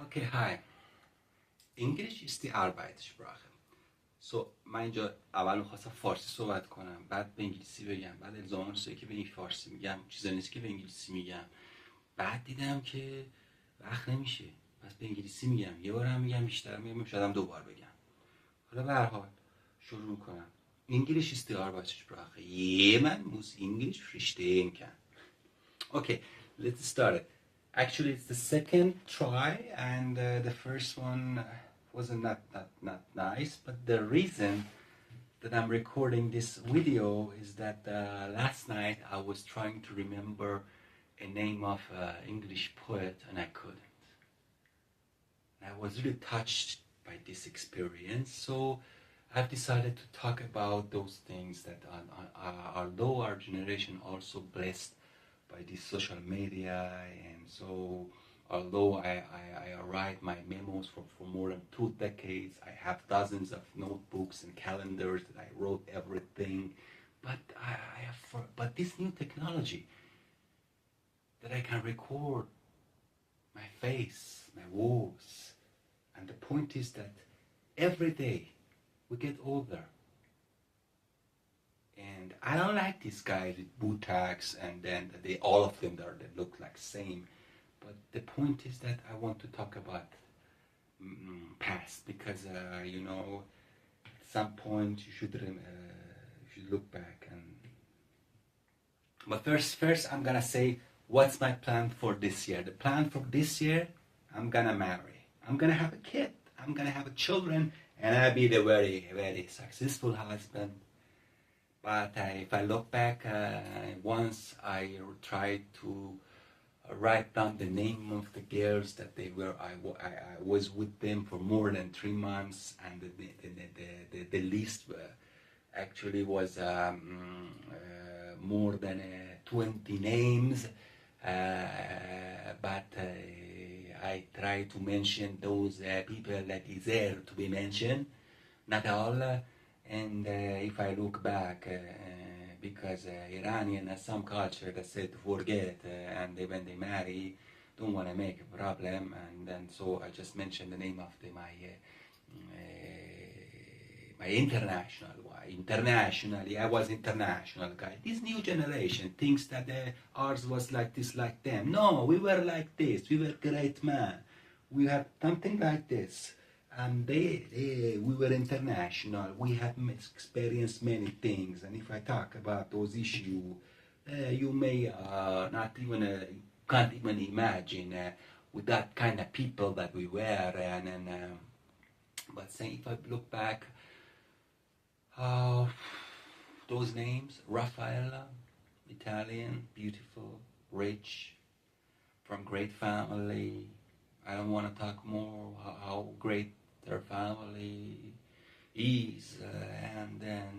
Okay, hi. English is the Arbeitssprache. So من اینجا اول میخواستم فارسی صحبت کنم، بعد به انگلیسی بگم، بعد الزاما چیزایی که به این فارسی میگم چیزایی نیست که به انگلیسی میگم. بعد دیدم که وقت نمیشه، پس به انگلیسی میگم. یه بار هم میگم، بیشتر میگم، شاید هم 2 بار بگم. حالا به هر حال شروع میکنم. English ist die Arbeitssprache. Jemand muss English verstehen kann. Okay, let's start it. Actually, it's the second try, and the first one wasn't not nice. But the reason that I'm recording this video is that last night I was trying to remember a name of an English poet, and I couldn't. And I was really touched by this experience, so I've decided to talk about those things that although our generation also blessed by this social media, and so although I write my memos for more than 2 decades, I have dozens of notebooks and calendars that I wrote everything, but but this new technology that I can record my face, my words, and the point is that every day we get older. And I don't like these guys with bootlegs, and then all of them they look like same. But the point is that I want to talk about past, because at some point you should look back. But first I'm gonna say what's my plan for this year. The plan for this year: I'm gonna marry. I'm gonna have a kid. I'm gonna have children, and I'll be the very, very successful husband. But if I look back, once I tried to write down the name of the girls that they were. I was with them for more than 3 months, and the list actually was more than 20 names. But I tried to mention those people that deserve to be mentioned, not all. And if I look back, because Iranian has some culture that said to forget, and when they marry, don't want to make a problem, and then so I just mentioned the name of my international wife. Internationally, I was international guy. This new generation thinks that ours was like this, like them. No, we were like this. We were great man. We had something like this. And we were international. We have experienced many things. And if I talk about those issues, you may not even can't even imagine with that kind of people that we were. But say if I look back, those names: Raffaella, Italian, beautiful, rich, from great family. I don't want to talk more how great their family is, and then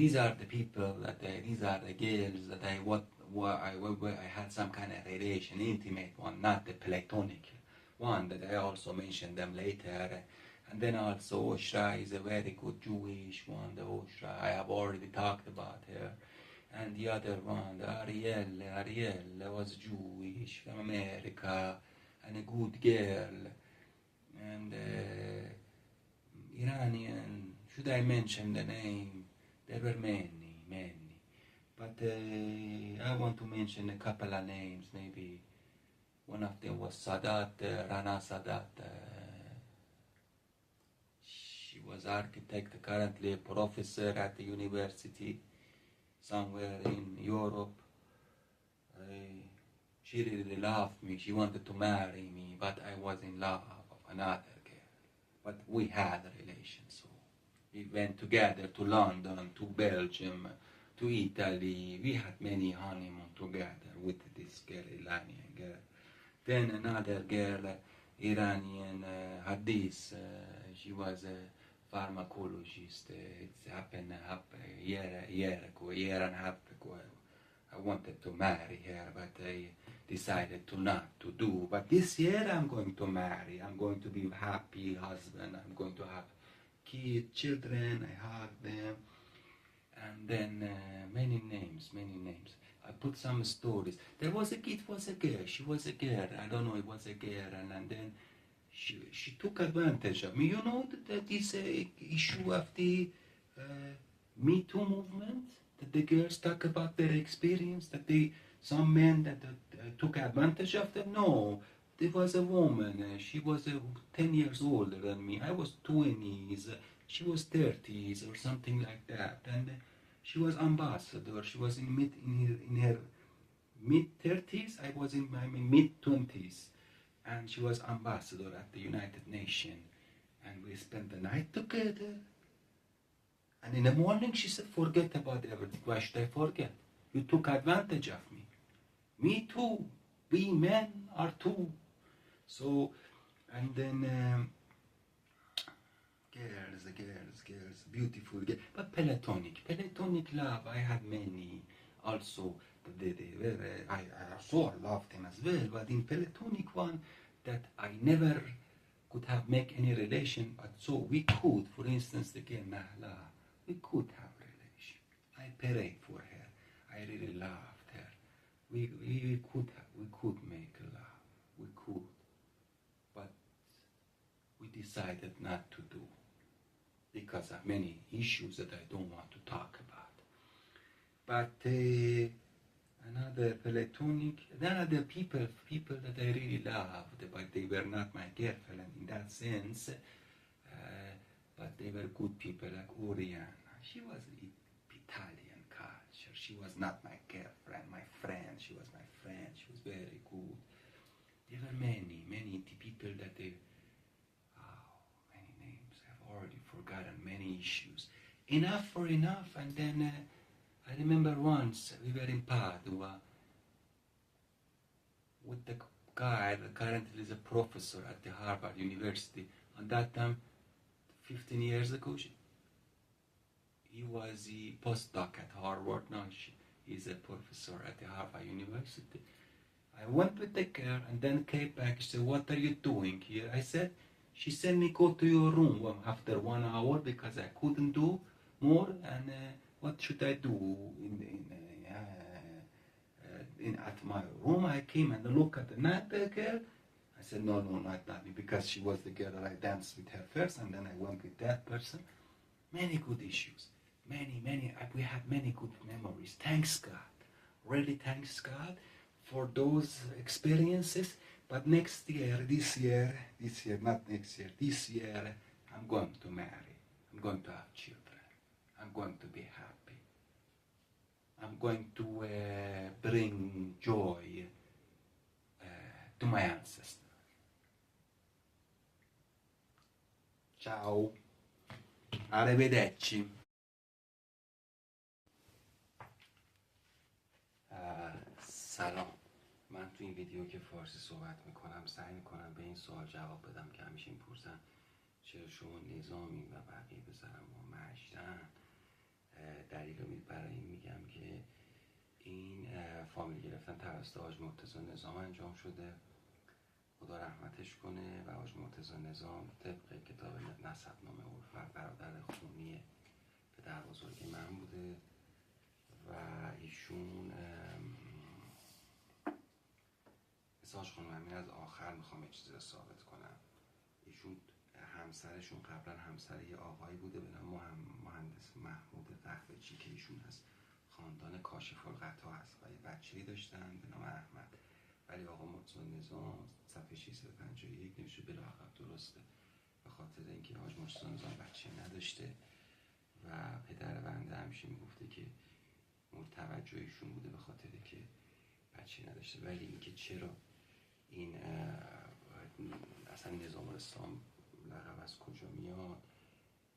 these are the people that these are the girls that I had some kind of relation, intimate one, not the platonic one that I also mentioned them later. And then also Oshra is a very good Jewish one. The Oshra I have already talked about her. And the other one, the Ariel was Jewish from America, and a good girl. And Iranian, should I mention the name? There were many. But I want to mention a couple of names. Maybe one of them was Sadat, Rana Sadat. She was architect, currently a professor at the university somewhere in Europe. She really loved me. She wanted to marry me, but I was in love of another girl. But we had a relation, so we went together to London, to Belgium, to Italy. We had many honeymoon together with this girl, Iranian girl. Then another girl, Iranian Hadith. She was a pharmacologist. It happened a year and a half ago. I wanted to marry her, but I decided to not to do. But this year I'm going to marry. I'm going to be a happy husband. I'm going to have kids, children. I hug them. And then many names. I put some stories. It was a girl. She was a girl. I don't know. It was a girl, and then she took advantage of me. You know that this issue of the Me Too movement. That the girls talk about their experience. That some men that took advantage of them. No, there was a woman. She was 10 years older than me. I was 20s. She was 30s or something like that, and she was ambassador. She was in her mid 30s. I was in my mid 20s, and she was ambassador at the United Nations. And we spent the night together. And in the morning, she said, "Forget about everything." Why should I forget? You took advantage of me. Me too. We men are too. So, and then girls, beautiful girls. But platonic love, I had many. Also, I also loved them as well. But in platonic one, that I never could have make any relation. But so we could, for instance, the girl Nahla, we could have relation. I prayed for her. I really loved her. We could make love. We could. But we decided not to do because of many issues that I don't want to talk about. But another people that I really loved, but they were not my girlfriend in that sense. But they were good people like Oriana. She was Italian culture. She was not my girlfriend, my friend. She was my friend. She was very good. There were many people that many names. I've already forgotten many issues. Enough for enough. And then I remember once we were in Padua with the guy that currently is a professor at the Harvard University. On that time, 15 years ago, he was a postdoc at Harvard. Now he's a professor at the Harvard University. I went with the girl and then came back. She said, "What are you doing here?" I said, she said me go to your room after 1 hour because I couldn't do more. And what should I do at my room? I came and looked at the girl. I said, no, not me, because she was the girl that I danced with her first, and then I went with that person. Many good issues. Many. We had many good memories. Thanks God. Really thanks God for those experiences. But this year, not next year, this year, I'm going to marry. I'm going to have children. I'm going to be happy. I'm going to bring joy to my ancestors. Ciao. Arrivederci. سلام. من تو این ویدیو که فارسی صحبت میکنم سعی میکنم به این سوال جواب بدم که همیشه میپرسن چرا شما نظامی و بقیه بزنم و مجدن. دلیل رو برای این میگم که این فامیل گرفتن توسط حاج مرتضی نظام انجام شده. خدا رحمتش کنه و حاج مرتضی نظام طبق کتاب نسب‌نامه عرف برادر خونی پدر بزرگ من بوده و ایشون حاج خانم امین از آخر میخوام یه چیزی رو ثابت کنم. ایشون همسرشون قبلا همسر یه آقایی بوده به نام مهندس محمود قهوه‌چی که ایشون از خاندان کاشف الغطا هست و یه بچه‌ای داشتن به نام احمد. ولی آقا مرتضی نظام صفحه 651 نوشته بلاعقب درسته به خاطر اینکه حاج مرتضی نظام بچه نداشته و پدر بنده همیشه میگفته که مورد توجه ایشون بوده به خاطر که بچه نداشته. ولی اینکه چرا این اصلا نظام-ال-اسلام لقب از کجا میاد،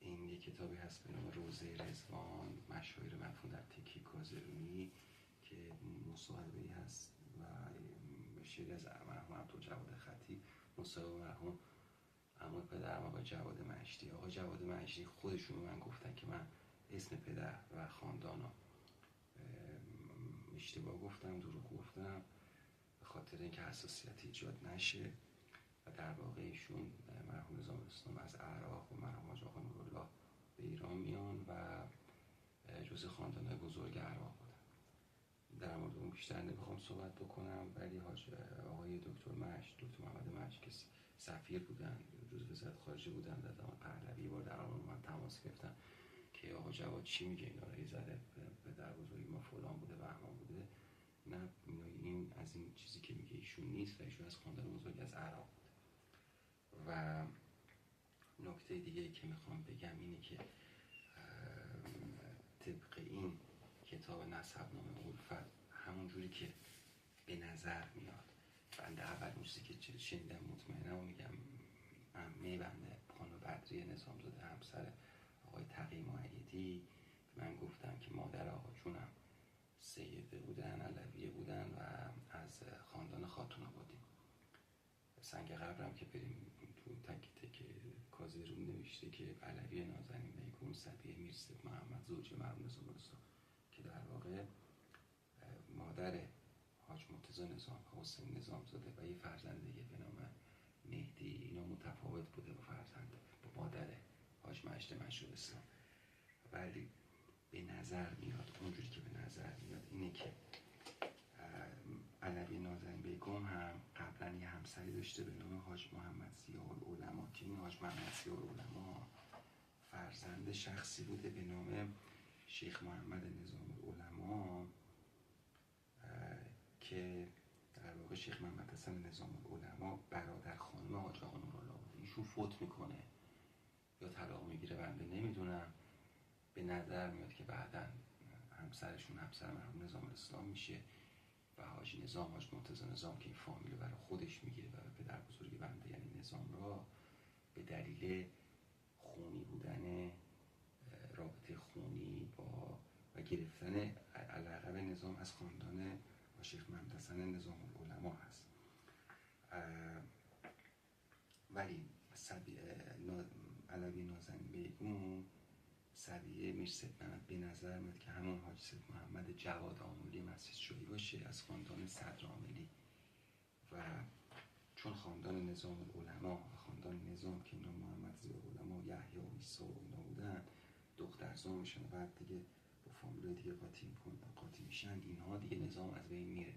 این یک کتابی هست به نام روزه رضوان مشاهیر مدفون در تکی کازرونی که مصاحبه‌ای هست و شعری از مرحوم عبدالجواد خطیب مصاحبه مرحوم عمو پدرم آقای جواد مشتی. آقای جواد مشتی خودشون من گفتن که من اسم پدر و خاندانم اشتباه گفتم، دروغ گفتم به خاطر اینکه حساسیت ایجاد نشه و در واقع ایشون مرحوم نظام-ال-اسلام از عراق و مرحوم حاج آقا نورالله به ایران میان و جزء خاندان‌های بزرگ عراق بودن. در مورد اون بیشتر نمیخوام صحبت بکنم، ولی آقای دکتر محمد مشک که سفیر بودن، جزو وزارت خارجه بودن، در زمان پهلوی یه بار در من تماس گرفتن که آقا جواد چی میگه، اینا رو یه ذره پدر بزرگی ما فلان بوده بهمان بوده. نه، این از این چیزی که میگه ایشون نیست و ایشون از خاندان بزرگی از عراق بود. و نکته دیگه که میخوام بگم اینه که طبق این کتاب نسب‌نامه الفت همون جوری که به نظر میاد، بنده اول اون چیزی که شنیدم مطمئنم و میگم، عمه بنده خانم بدریه نظامزاده همسر آقای تقی مؤیدی، من گفتم که مادر آقا جونم سیده بودن، علویه بودن و از خاندان خاتون آبادی. سنگ قبرم که بریم تو تک تک کازرون نوشته که علوی نازنین بیگم صبیه میرسد محمد زوج مرحوم نظام-ال-اسلام که در واقع مادر حاج مرتضی نظام حسین نظامزاده و یه فرزند دیگه به نام مهدی، اینا متفاوت بوده با فرزند با مادر حاج مجد مشهور اسلام. ولی به نظر میاد، اونجوری که به نظر میاد اینه که علوی نازنین بیگم هم قبلا یه همسری داشته به نام حاج محمد ضیاءالعلما که این حاج محمد ضیاءالعلما فرزند شخصی بوده به نام شیخ محمد نظام-العلما که در واقع شیخ محمد حسن نظام-العلما برادر خانم حاج آقا نورالله بوده. ایشون فوت میکنه یا طلاق میگیره، بنده نمیدونم. به نظر میاد که بعداً همسرشون همسر مرحوم نظام-الاسلام میشه و حاج نظام، حاج مرتضی نظام که این فامیل رو برای خودش میگیره و پدر بزرگ بنده یعنی نظام را به دلیل خونی بودن، رابطه خونی با و گرفتن لقب نظام از خاندان شیخ محمد حسن نظام-العلما هست. ولی علوی نازنین بیگم صبیه میرسد محمد به نظر میاد که همون حاج سید محمد جواد آملی مسجد شویی باشه از خاندان صدر آملی، و چون خاندان نظام-العلما و خاندان نظام که اینا محمد ضیاءالعلما و یحیی و عیسی و اینا بودن دخترزا میشن و بعد دیگه با فامیلای دیگه قاطی میشن، اینها دیگه نظام از بین میره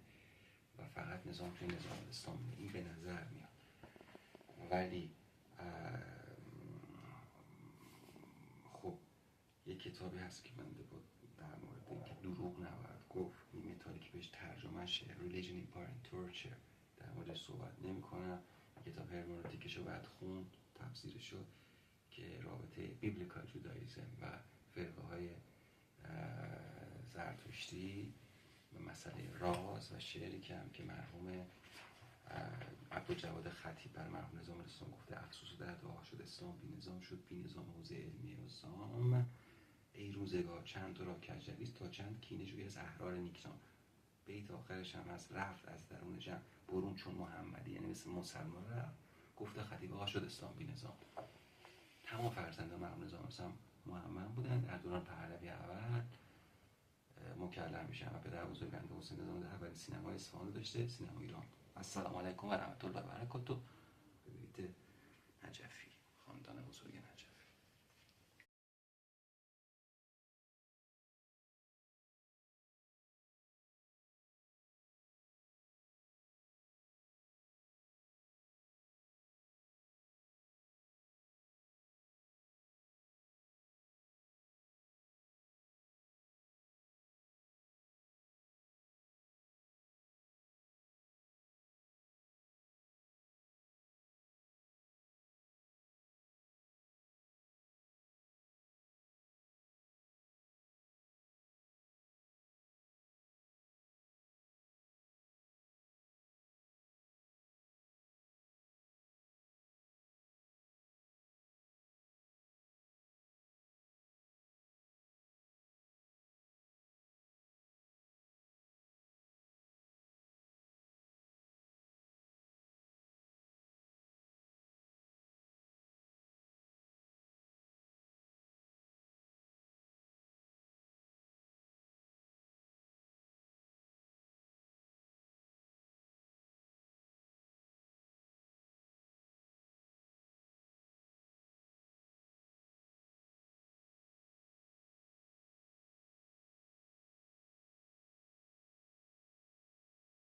و فقط نظام توی نظام-الاسلام میره. این به نظر میاد. ولی خب یه کتابی هست که من در مورد اینکه دروغ نباید گفت، این متالی که بهش ترجمه شه Religion in Power and Torture، در موردش صحبت نمی کنم. کتاب هرمونوتیکشو باید خوند، تفسیرشو، که رابطه بیبلیکال جودایزم و فرقه های زرتشتی و مسئله راز و شعری که مرحوم عبدالجواد خطیب بر مرحوم نظام-الاسلام گفته افسوس در دعا شد اسلام بی نظام شد، بی نظام حوزه علمی نظام، ای روزگار چند تو را کجرویست تا چند کینه جوی از احرار نیکنام. بیت آخرش هم از رفت از درون جمع برون چون محمدی، یعنی مثل مسلمان رفت. گفته خطیب ها شد اسلام بی نظام. تمام فرزندان مرحوم نظام-الاسلام محمد بودن. در دوران پهلوی اول مکلم میشن و پدر بزرگ بنده حسین نظام در اولین سینمای اصفهان داشته، سینما ایران. السلام علیکم و رحمت الله و برکاته. به بیت نجفی، خاندان بزرگ نجف.